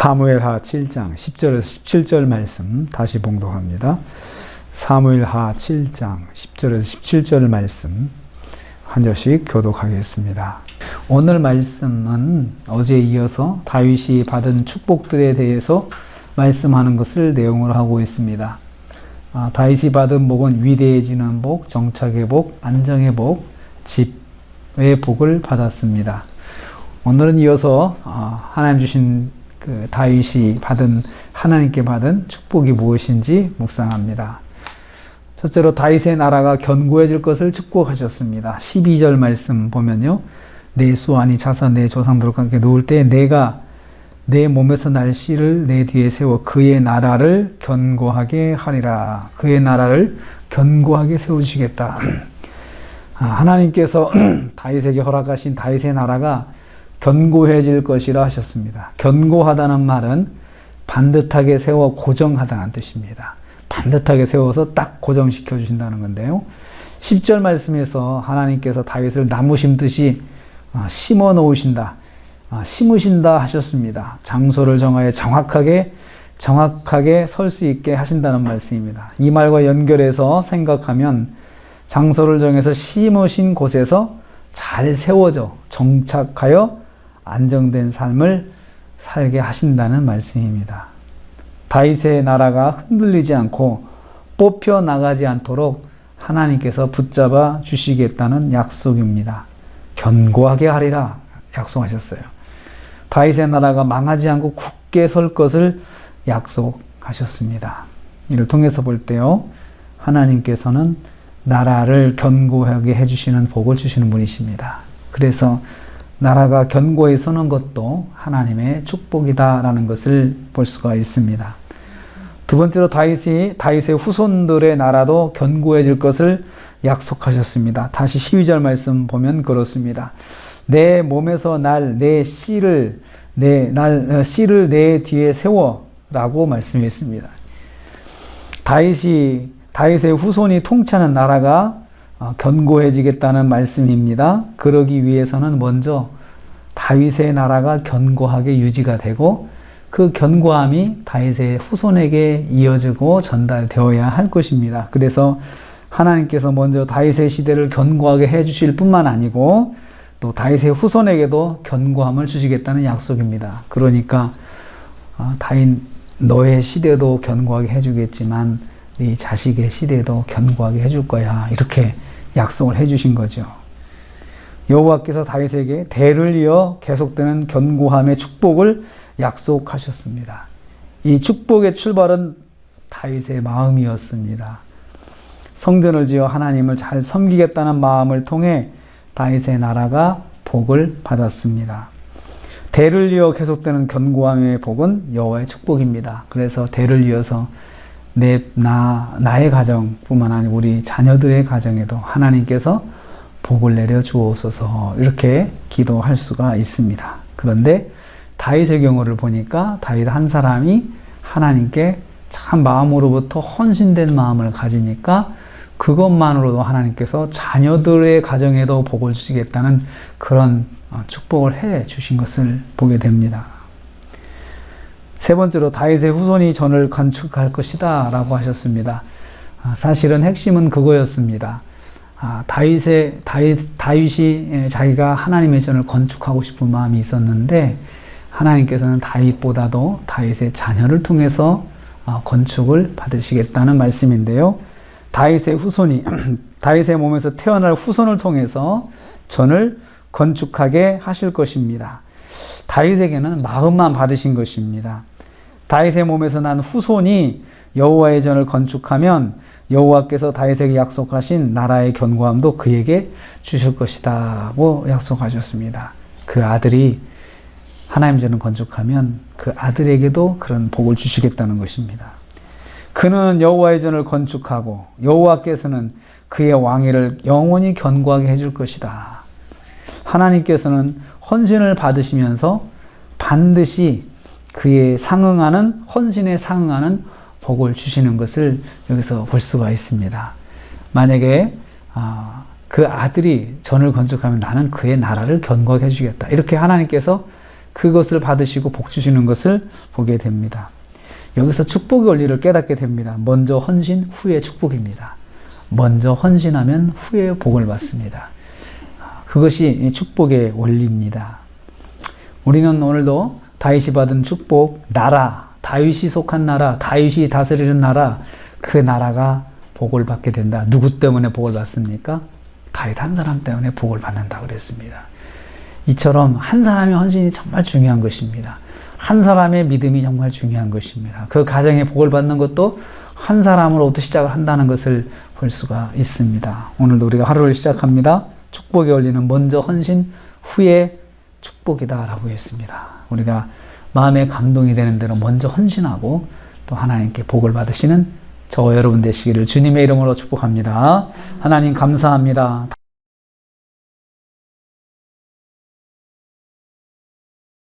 사무엘하 7장 10절에서 17절 말씀 다시 봉독합니다. 사무엘하 7장 10절에서 17절 말씀 한 절씩 교독하겠습니다. 오늘 말씀은 어제에 이어서 다윗이 받은 축복들에 대해서 말씀하는 것을 내용으로 하고 있습니다. 다윗이 받은 복은 위대해지는 복, 정착의 복, 안정의 복, 집의 복을 받았습니다. 오늘은 이어서 하나님 주신 다윗이 하나님께 받은 축복이 무엇인지 묵상합니다. 첫째로 다윗의 나라가 견고해질 것을 축복하셨습니다. 12절 말씀 보면요. 내 수완이 차서 내 조상들과 함께 누울 때 내가 내 몸에서 날 씨를 내 뒤에 세워 그의 나라를 견고하게 하리라. 그의 나라를 견고하게 세우시겠다. 하나님께서 다윗에게 허락하신 다윗의 나라가 견고해질 것이라 하셨습니다. 견고하다는 말은 반듯하게 세워 고정하다는 뜻입니다. 반듯하게 세워서 딱 고정시켜 주신다는 건데요. 10절 말씀에서 하나님께서 다윗을 나무 심듯이 심어 놓으신다, 심으신다 하셨습니다. 장소를 정하여 정확하게 설 수 있게 하신다는 말씀입니다. 이 말과 연결해서 생각하면 장소를 정해서 심으신 곳에서 잘 세워져 정착하여 안정된 삶을 살게 하신다는 말씀입니다. 다윗의 나라가 흔들리지 않고 뽑혀 나가지 않도록 하나님께서 붙잡아 주시겠다는 약속입니다. 견고하게 하리라 약속하셨어요. 다윗의 나라가 망하지 않고 굳게 설 것을 약속하셨습니다. 이를 통해서 볼 때요, 하나님께서는 나라를 견고하게 해주시는 복을 주시는 분이십니다. 그래서 나라가 견고히 서는 것도 하나님의 축복이다라는 것을 볼 수가 있습니다. 두 번째로 다윗의 후손들의 나라도 견고해질 것을 약속하셨습니다. 다시 12절 말씀 보면 그렇습니다. 내 몸에서 내 씨를 내 뒤에 세워라고 말씀했습니다. 다윗의 후손이 통치하는 나라가 견고해지겠다는 말씀입니다. 그러기 위해서는 먼저 다윗의 나라가 견고하게 유지가 되고 그 견고함이 다윗의 후손에게 이어지고 전달되어야 할 것입니다. 그래서 하나님께서 먼저 다윗의 시대를 견고하게 해주실 뿐만 아니고 또 다윗의 후손에게도 견고함을 주시겠다는 약속입니다. 그러니까 다윗 너의 시대도 견고하게 해주겠지만 네 자식의 시대도 견고하게 해줄 거야. 이렇게 약속을 해주신 거죠. 여호와께서 다윗에게 대를 이어 계속되는 견고함의 축복을 약속하셨습니다. 이 축복의 출발은 다윗의 마음이었습니다. 성전을 지어 하나님을 잘 섬기겠다는 마음을 통해 다윗의 나라가 복을 받았습니다. 대를 이어 계속되는 견고함의 복은 여호와의 축복입니다. 그래서 대를 이어서 나의 가정뿐만 아니라 우리 자녀들의 가정에도 하나님께서 복을 내려 주옵소서 이렇게 기도할 수가 있습니다. 그런데 다윗의 경우를 보니까 다윗 한 사람이 하나님께 참 마음으로부터 헌신된 마음을 가지니까 그것만으로도 하나님께서 자녀들의 가정에도 복을 주시겠다는 그런 축복을 해 주신 것을 보게 됩니다. 세 번째로 다윗의 후손이 전을 건축할 것이다 라고 하셨습니다. 사실은 핵심은 그거였습니다. 다윗이 자기가 하나님의 전을 건축하고 싶은 마음이 있었는데 하나님께서는 다윗보다도 다윗의 자녀를 통해서 건축을 받으시겠다는 말씀인데요. 다윗의 후손이 다윗의 몸에서 태어날 후손을 통해서 전을 건축하게 하실 것입니다. 다윗에게는 마음만 받으신 것입니다. 다윗의 몸에서 난 후손이 여호와의 전을 건축하면 여호와께서 다윗에게 약속하신 나라의 견고함도 그에게 주실 것이다고 약속하셨습니다. 그 아들이 하나님 전을 건축하면 그 아들에게도 그런 복을 주시겠다는 것입니다. 그는 여호와의 전을 건축하고 여호와께서는 그의 왕위를 영원히 견고하게 해줄 것이다. 하나님께서는 헌신을 받으시면서 반드시 그의 헌신에 상응하는 복을 주시는 것을 여기서 볼 수가 있습니다. 만약에 그 아들이 전을 건축하면 나는 그의 나라를 견고하게 해주겠다. 이렇게 하나님께서 그것을 받으시고 복 주시는 것을 보게 됩니다. 여기서 축복의 원리를 깨닫게 됩니다. 먼저 헌신, 후에 축복입니다. 먼저 헌신하면 후에 복을 받습니다. 그것이 축복의 원리입니다. 우리는 오늘도 다윗이 받은 축복, 나라, 다윗이 속한 나라, 다윗이 다스리는 나라, 그 나라가 복을 받게 된다. 누구 때문에 복을 받습니까? 다윗 한 사람 때문에 복을 받는다 그랬습니다. 이처럼 한 사람의 헌신이 정말 중요한 것입니다. 한 사람의 믿음이 정말 중요한 것입니다. 그 가정에 복을 받는 것도 한 사람으로부터 시작을 한다는 것을 볼 수가 있습니다. 오늘도 우리가 하루를 시작합니다. 축복의 원리는 먼저 헌신, 후에 축복이다 라고 했습니다. 우리가 마음에 감동이 되는 대로 먼저 헌신하고 또 하나님께 복을 받으시는 저와 여러분 되시기를 주님의 이름으로 축복합니다. 하나님 감사합니다.